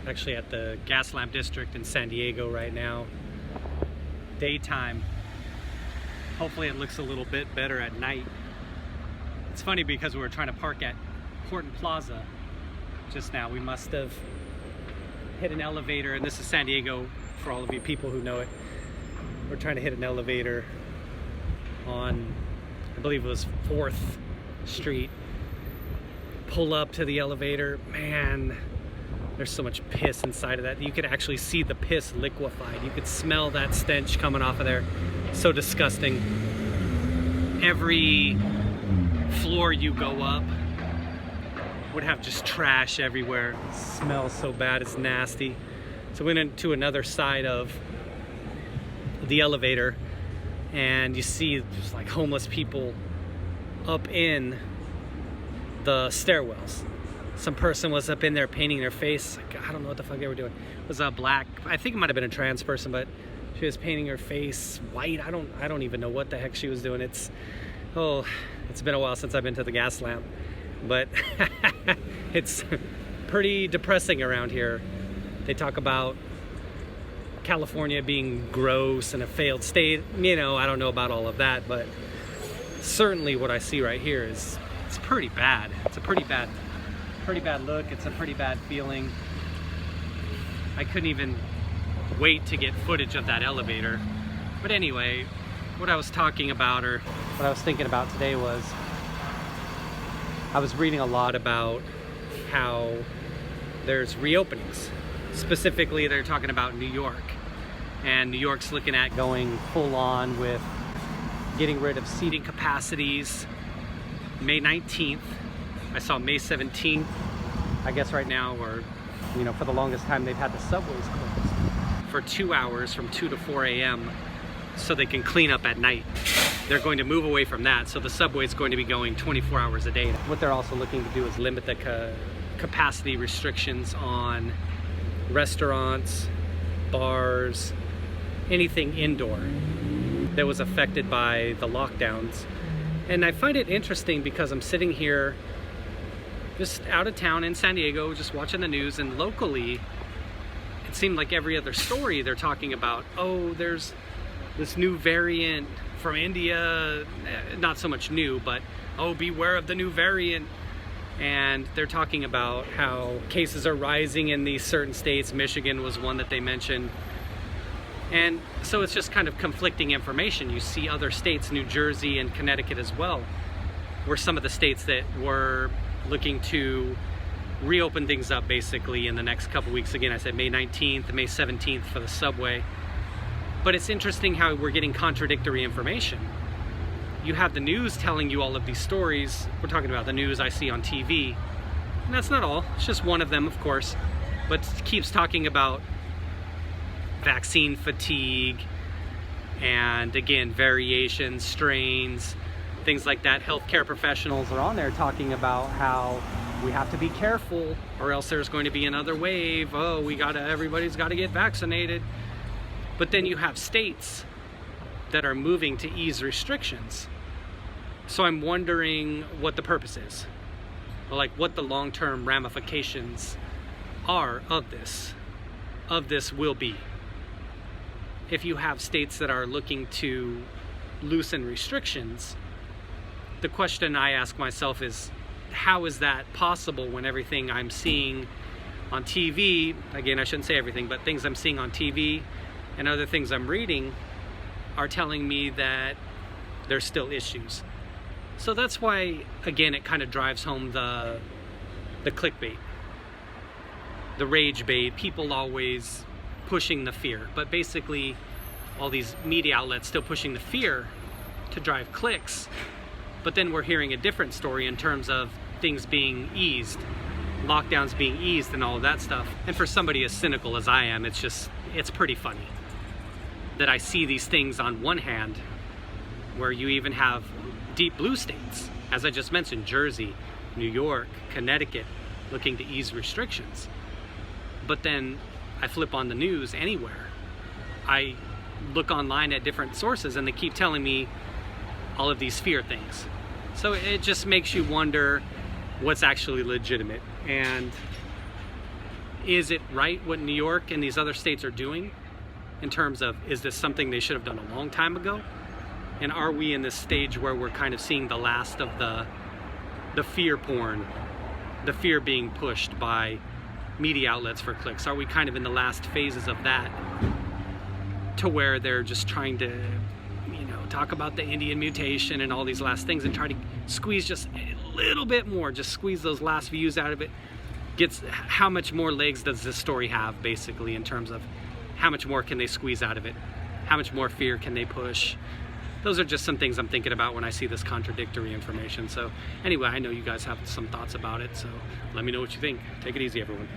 Actually at the Gaslamp district in San Diego right now. Daytime. Hopefully it looks a little bit better at night. It's funny because we were trying to park at Horton Plaza just now. We must have hit an elevator, and this is San Diego for all of you people who know it. We're trying to hit an elevator on, I believe it was 4th Street. Pull up to the elevator, man, there's so much piss inside of that. You could actually see the piss liquefied. You could smell that stench coming off of there. So disgusting. Every floor you go up would have just trash everywhere. It smells so bad, it's nasty. So we went into another side of the elevator, and you see just like homeless people up in the stairwells. Some person was up in there painting their face. Like, I don't know what the fuck they were doing. It was a black, I think it might have been a trans person, but she was painting her face white. I don't even know what the heck she was doing. It's been a while since I've been to the Gaslamp, but it's pretty depressing around here. They talk about California being gross and a failed state. You know, I don't know about all of that, but certainly what I see right here is it's pretty bad. It's a pretty bad look. It's a pretty bad feeling. I couldn't even wait to get footage of that elevator. But anyway, what I was talking about, or what I was thinking about today, was I was reading a lot about how there's reopenings. Specifically, they're talking about New York. And New York's looking at going full on with getting rid of seating capacities May 19th. I saw May 17th. I guess right now, or you know, for the longest time they've had the subways closed for 2 hours from 2 to 4 a.m. so they can clean up at night. They're going to move away from that, so the subway is going to be going 24 hours a day. What they're also looking to do is limit the capacity restrictions on restaurants, bars, anything indoor that was affected by the lockdowns. And I find it interesting because I'm sitting here just out of town in San Diego, just watching the news, and locally it seemed like every other story they're talking about, oh, there's this new variant from India, not so much new, but oh, beware of the new variant. And they're talking about how cases are rising in these certain states. Michigan was one that they mentioned. And so it's just kind of conflicting information. You see other states, New Jersey and Connecticut as well, were some of the states that were looking to reopen things up basically in the next couple weeks. Again, I said May 19th, May 17th for the subway. But it's interesting how we're getting contradictory information. You have the news telling you all of these stories. We're talking about the news I see on TV. And that's not all. It's just one of them, of course. But it keeps talking about vaccine fatigue and, again, variations, strains, things like that. Healthcare professionals are on there talking about how we have to be careful or else there's going to be another wave. Oh, everybody's got to get vaccinated. But then you have states that are moving to ease restrictions. So I'm wondering what the purpose is, like what the long-term ramifications are of this will be. If you have states that are looking to loosen restrictions, the question I ask myself is, how is that possible when everything I'm seeing on TV, again, I shouldn't say everything, but things I'm seeing on TV and other things I'm reading are telling me that there's still issues. So that's why, again, it kind of drives home the clickbait, the rage bait, people always pushing the fear, but basically all these media outlets still pushing the fear to drive clicks. But then we're hearing a different story in terms of things being eased, lockdowns being eased and all of that stuff. And for somebody as cynical as I am, it's pretty funny that I see these things on one hand where you even have deep blue states, as I just mentioned, Jersey, New York, Connecticut, looking to ease restrictions. But then I flip on the news anywhere. I look online at different sources and they keep telling me all of these fear things. So it just makes you wonder what's actually legitimate. And is it right what New York and these other states are doing in terms of, is this something they should have done a long time ago? And are we in this stage where we're kind of seeing the last of the fear porn, the fear being pushed by media outlets for clicks? Are we kind of in the last phases of that, to where they're just trying to, you know, talk about the Indian mutation and all these last things and try to squeeze just a little bit more, just squeeze those last views out of it? How much more legs does this story have, basically, in terms of how much more can they squeeze out of it? How much more fear can they push? Those are just some things I'm thinking about when I see this contradictory information. So anyway, I know you guys have some thoughts about it, so let me know what you think. Take it easy, everyone.